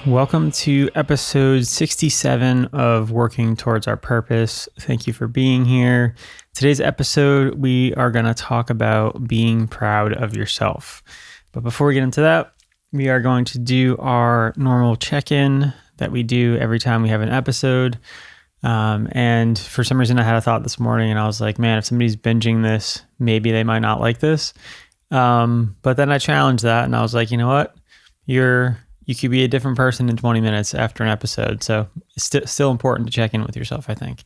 Welcome to episode 67 of Working Towards Our Purpose. Thank you for being here. Today's episode, we are going to talk about being proud of yourself. But before we get into that, we are going to do our normal check-in that we do every time we have an episode. And for some reason, I had a thought this morning and I was like, man, if somebody's binging this, maybe they might not like this. But then I challenged that and I was like, you know what? You could be a different person in 20 minutes after an episode. So it's still important to check in with yourself, I think.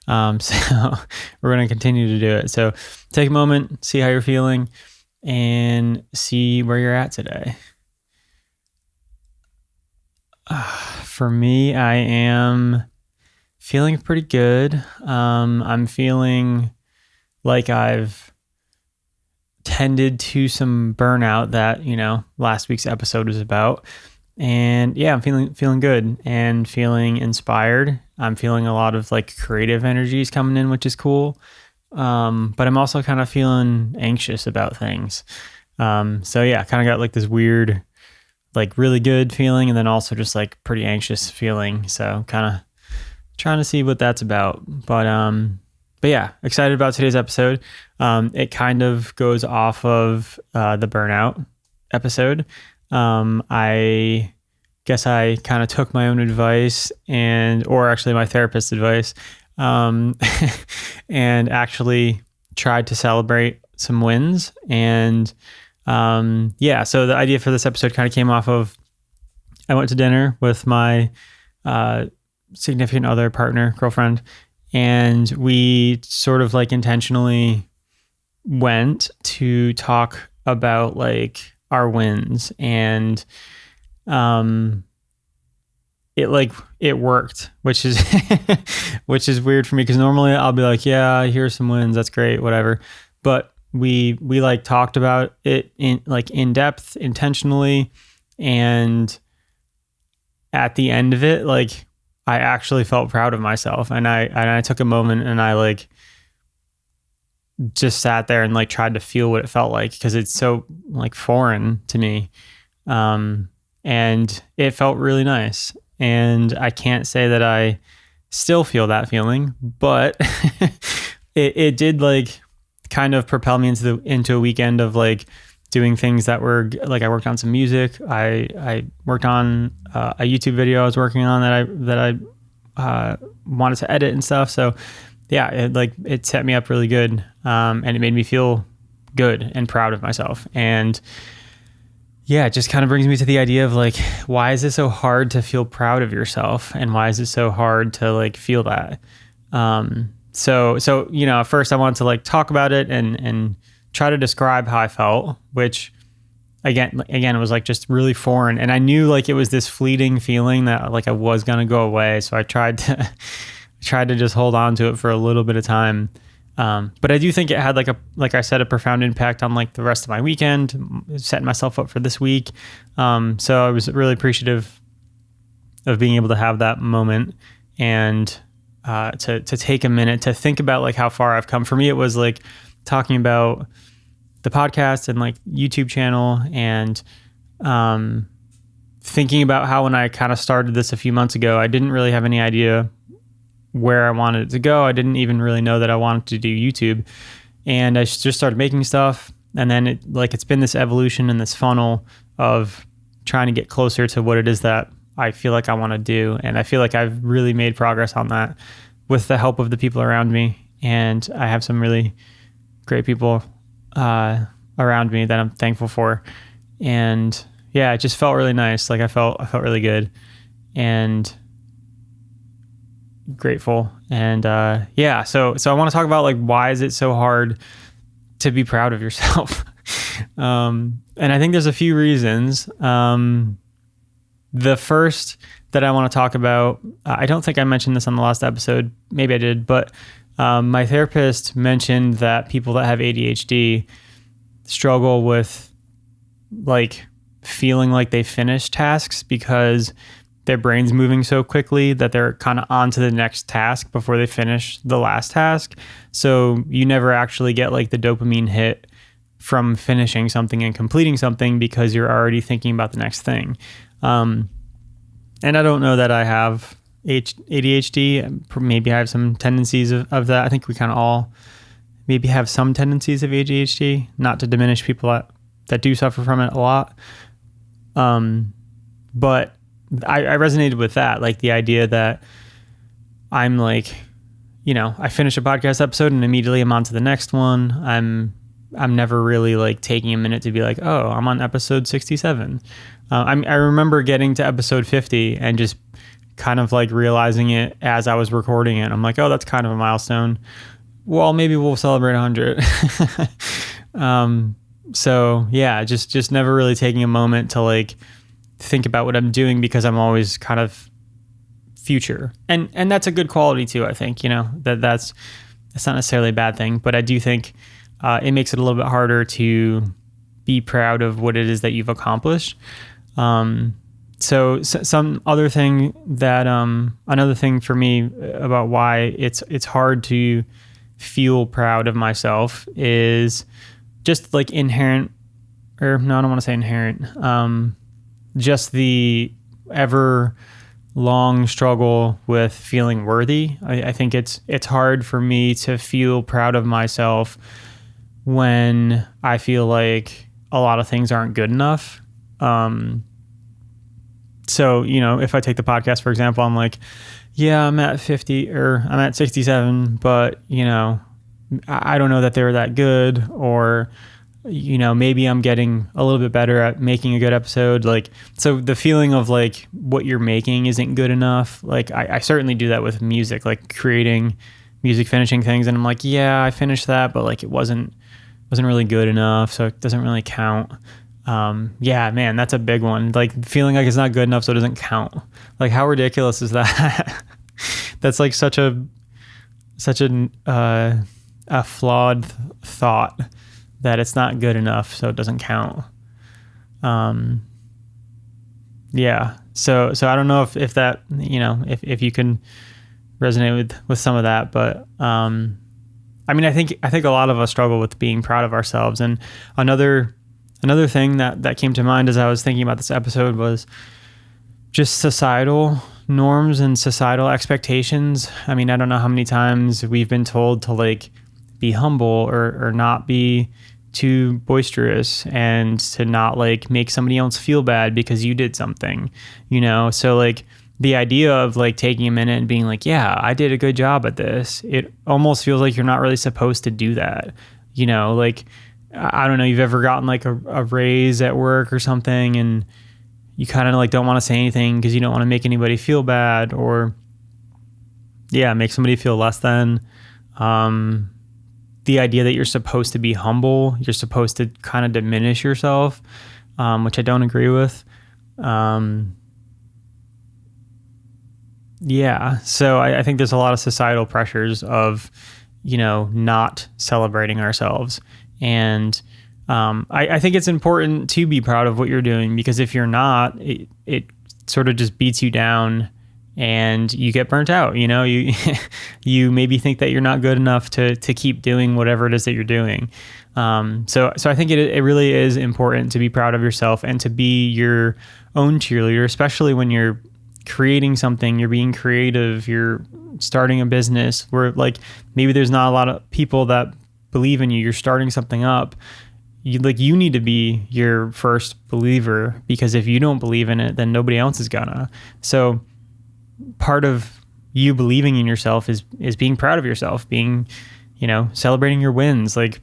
So we're going to continue to do it. So take a moment, see how you're feeling, and see where you're at today. For me, I am feeling pretty good. I'm feeling like I've tended to some burnout that, last week's episode was about. And yeah, I'm feeling good and feeling inspired. I'm feeling a lot of like creative energies coming in, which is cool. But I'm also kind of feeling anxious about things. So yeah, kind of got like this weird, like really good feeling and then also just like pretty anxious feeling. So kind of trying to see what that's about. But yeah, excited about today's episode. It kind of goes off of the Burnout episode. I guess I kind of took my own advice or actually my therapist's advice, and actually tried to celebrate some wins. And, so the idea for this episode kind of came off of, I went to dinner with my, significant other, partner, girlfriend, and we sort of like intentionally went to talk about like our wins, and it worked, which is which is weird for me because normally I'll be like, yeah, here's some wins, that's great, whatever. But we like talked about it in depth, intentionally, and at the end of it, like I actually felt proud of myself, and I took a moment and I like just sat there and like tried to feel what it felt like because it's so like foreign to me. And it felt really nice. And I can't say that I still feel that feeling, but it did like kind of propel me into a weekend of like doing things that were like, I worked on some music. I worked on a YouTube video I was working on that I wanted to edit and stuff. So yeah, it set me up really good. And it made me feel good and proud of myself. And yeah, it just kind of brings me to the idea of like, why is it so hard to feel proud of yourself? And why is it so hard to like feel that? So, at first I wanted to like talk about it and try to describe how I felt, which again, it was like just really foreign. And I knew like it was this fleeting feeling that like I was going to go away. So I tried to just hold on to it for a little bit of time. But I do think it had like I said, a profound impact on like the rest of my weekend, setting myself up for this week. So I was really appreciative of being able to have that moment and to take a minute to think about like how far I've come. For me, it was like talking about the podcast and like YouTube channel and thinking about how when I kind of started this a few months ago, I didn't really have any idea where I wanted it to go. I didn't even really know that I wanted to do YouTube, and I just started making stuff. And then it's been this evolution and this funnel of trying to get closer to what it is that I feel like I want to do. And I feel like I've really made progress on that with the help of the people around me. And I have some really great people around me that I'm thankful for. And yeah, it just felt really nice. Like I felt really good and grateful. And so I want to talk about like, why is it so hard to be proud of yourself? And I think there's a few reasons. The first that I want to talk about, I don't think I mentioned this on the last episode, maybe I did, but my therapist mentioned that people that have ADHD struggle with like feeling like they finish tasks because their brain's moving so quickly that they're kind of on to the next task before they finish the last task. So you never actually get like the dopamine hit from finishing something and completing something because you're already thinking about the next thing. And I don't know that I have ADHD. Maybe I have some tendencies of that. I think we kind of all maybe have some tendencies of ADHD, not to diminish people that do suffer from it a lot. But I resonated with that, like the idea that I'm like, I finish a podcast episode and immediately I'm on to the next one. I'm never really like taking a minute to be like, oh, I'm on episode 67. I remember getting to episode 50 and just kind of like realizing it as I was recording it. I'm like, oh, that's kind of a milestone. Well, maybe we'll celebrate 100. So yeah, just never really taking a moment to like think about what I'm doing, because I'm always kind of future. And that's a good quality too, I think, that's not necessarily a bad thing, but I do think it makes it a little bit harder to be proud of what it is that you've accomplished. So some other thing that, another thing for me about why it's hard to feel proud of myself is just like inherent, or no, I don't want to say inherent, just the ever long struggle with feeling worthy. I think it's hard for me to feel proud of myself when I feel like a lot of things aren't good enough. So, if I take the podcast, for example, I'm like, yeah, I'm at 50 or I'm at 67, but, I don't know that they were that good, or, maybe I'm getting a little bit better at making a good episode. Like, so the feeling of like what you're making isn't good enough. Like I certainly do that with music, like creating music, finishing things. And I'm like, yeah, I finished that, but like it wasn't really good enough. So it doesn't really count. Yeah, man, that's a big one. Like feeling like it's not good enough, so it doesn't count. Like how ridiculous is that? That's like such a flawed thought, that it's not good enough, so it doesn't count. Yeah. So I don't know if that, if you can resonate with some of that, but, I think a lot of us struggle with being proud of ourselves. And another thing that came to mind as I was thinking about this episode was just societal norms and societal expectations. I don't know how many times we've been told to like be humble or not be too boisterous, and to not like make somebody else feel bad because you did something, so like the idea of like taking a minute and being like, yeah, I did a good job at this. It almost feels like you're not really supposed to do that. Like, I don't know, you've ever gotten like a raise at work or something, and you kind of like don't want to say anything because you don't want to make anybody feel bad, or make somebody feel less than. The idea that you're supposed to be humble, you're supposed to kind of diminish yourself, which I don't agree with. So I think there's a lot of societal pressures of, not celebrating ourselves. And I think it's important to be proud of what you're doing, because if you're not, it sort of just beats you down and you get burnt out. You maybe think that you're not good enough to keep doing whatever it is that you're doing. So I think it really is important to be proud of yourself and to be your own cheerleader, especially when you're creating something, you're being creative, you're starting a business where like maybe there's not a lot of people that believe in you. You're starting something up. You need to be your first believer, because if you don't believe in it, then nobody else is gonna. So part of you believing in yourself is being proud of yourself, being, celebrating your wins, like,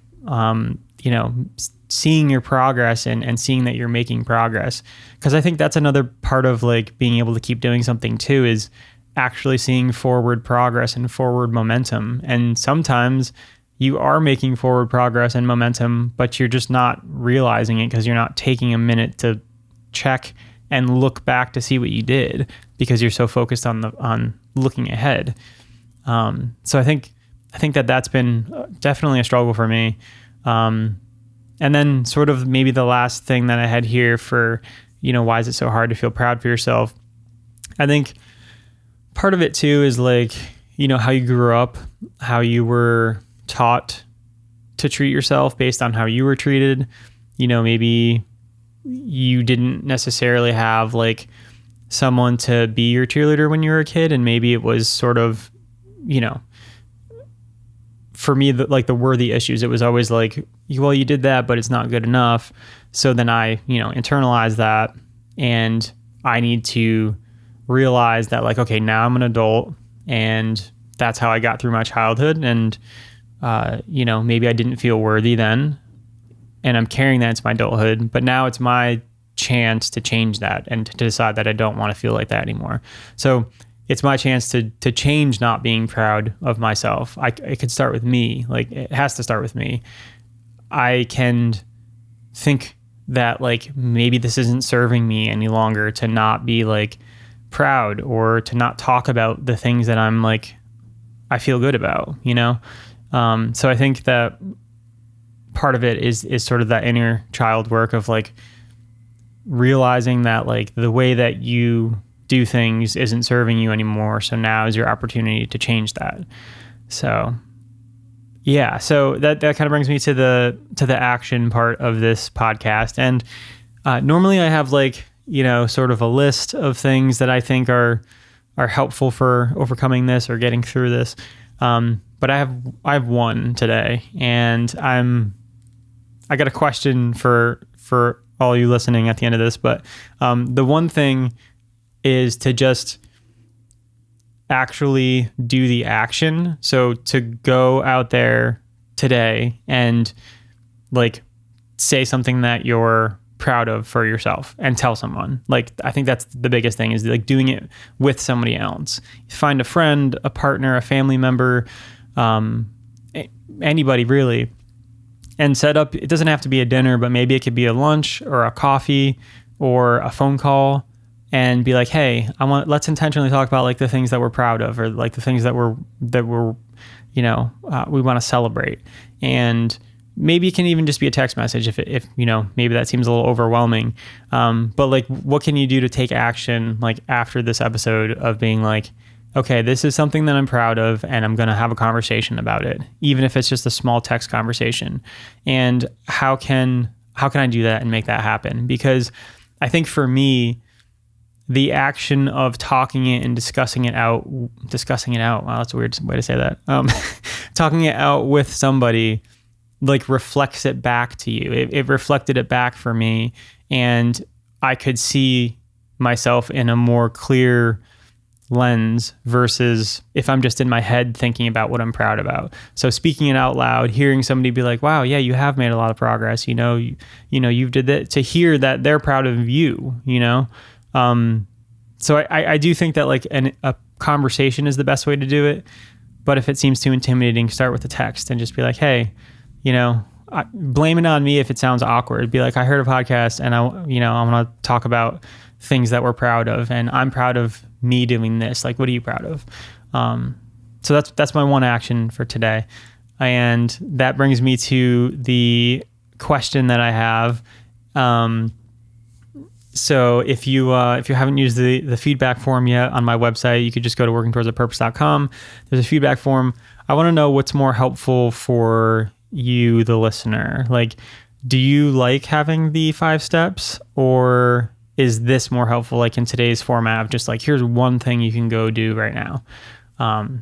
seeing your progress and seeing that you're making progress. Cause I think that's another part of like being able to keep doing something too, is actually seeing forward progress and forward momentum. And sometimes you are making forward progress and momentum, but you're just not realizing it because you're not taking a minute to check and look back to see what you did, because you're so focused on looking ahead. So I think that's been definitely a struggle for me. And then sort of maybe the last thing that I had here for, why is it so hard to feel proud for yourself? I think part of it too is like, how you grew up, how you were taught to treat yourself based on how you were treated. Maybe you didn't necessarily have like someone to be your cheerleader when you were a kid, and maybe it was sort of, for me, the worthy issues, it was always like, well, you did that, but it's not good enough. So then I, internalize that, and I need to realize that, like, okay, now I'm an adult, and that's how I got through my childhood. And, maybe I didn't feel worthy then, and I'm carrying that into my adulthood, but now it's my chance to change that and to decide that I don't want to feel like that anymore. So it's my chance to change not being proud of myself. It could start with me. Like, it has to start with me. I can think that, like, maybe this isn't serving me any longer to not be, like, proud, or to not talk about the things that I'm, like, I feel good about, So I think that part of it is sort of that inner child work of, like, realizing that, like, the way that you do things isn't serving you anymore. So now is your opportunity to change that. So yeah, so that kind of brings me to the action part of this podcast. And normally I have, like, sort of a list of things that I think are helpful for overcoming this or getting through this. But I have one today, and I got a question for all you listening at the end of this. But the one thing is to just actually do the action. So to go out there today and, like, say something that you're proud of for yourself and tell someone. Like, I think that's the biggest thing, is, like, doing it with somebody else. Find a friend, a partner, a family member, anybody really, and set up. It doesn't have to be a dinner, but maybe it could be a lunch or a coffee or a phone call, and be like, hey, let's intentionally talk about, like, the things that we're proud of, or, like, the things that we're we want to celebrate. And maybe it can even just be a text message if maybe that seems a little overwhelming. But, like, what can you do to take action, like, after this episode, of being like, okay, this is something that I'm proud of, and I'm going to have a conversation about it, even if it's just a small text conversation. And how can I do that and make that happen? Because I think for me, the action of talking it and discussing it out, wow, that's a weird way to say that. Talking it out with somebody, like, reflects it back to you. It reflected it back for me, and I could see myself in a more clear lens versus if I'm just in my head thinking about what I'm proud about. So speaking it out loud, hearing somebody be like, wow, yeah, you have made a lot of progress. You've did that, to hear that they're proud of you, So I do think that, like, a conversation is the best way to do it. But if it seems too intimidating, start with a text and just be like, hey, blame it on me if it sounds awkward. Be like, I heard a podcast, and I want to talk about things that we're proud of, and I'm proud of me doing this. Like, what are you proud of? So that's my one action for today. And that brings me to the question that I have. So if you haven't used the feedback form yet on my website, you could just go to workingtowardsaPurpose.com. There's a feedback form. I want to know what's more helpful for you, the listener. Like, do you like having the 5 steps, or is this more helpful, like, in today's format of just, like, here's one thing you can go do right now?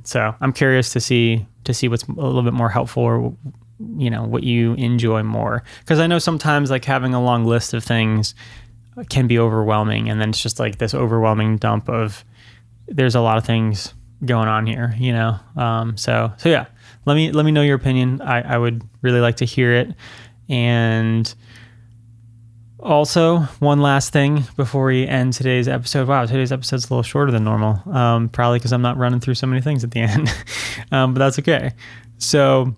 So I'm curious to see what's a little bit more helpful, or, what you enjoy more. Because I know sometimes, like, having a long list of things can be overwhelming, and then it's just, like, this overwhelming dump of, there's a lot of things going on here, So yeah, let me know your opinion. I would really like to hear it. And also, one last thing before we end today's episode. Wow, today's episode's a little shorter than normal. Probably because I'm not running through so many things at the end, but that's okay. So,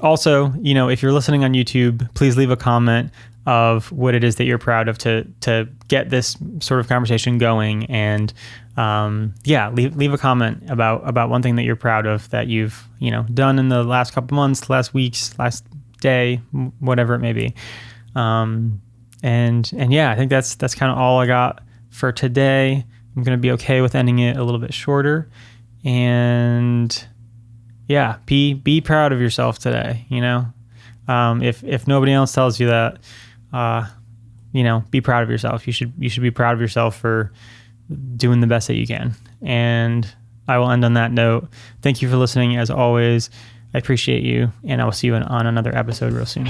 also, if you're listening on YouTube, please leave a comment of what it is that you're proud of to get this sort of conversation going. And leave a comment about one thing that you're proud of that you've done in the last couple months, last weeks, last day, whatever it may be. And yeah, I think that's kind of all I got for today. I'm going to be okay with ending it a little bit shorter. And yeah, be proud of yourself today. If nobody else tells you that, be proud of yourself. You should be proud of yourself for doing the best that you can. And I will end on that note. Thank you for listening as always. I appreciate you, and I will see you on another episode real soon.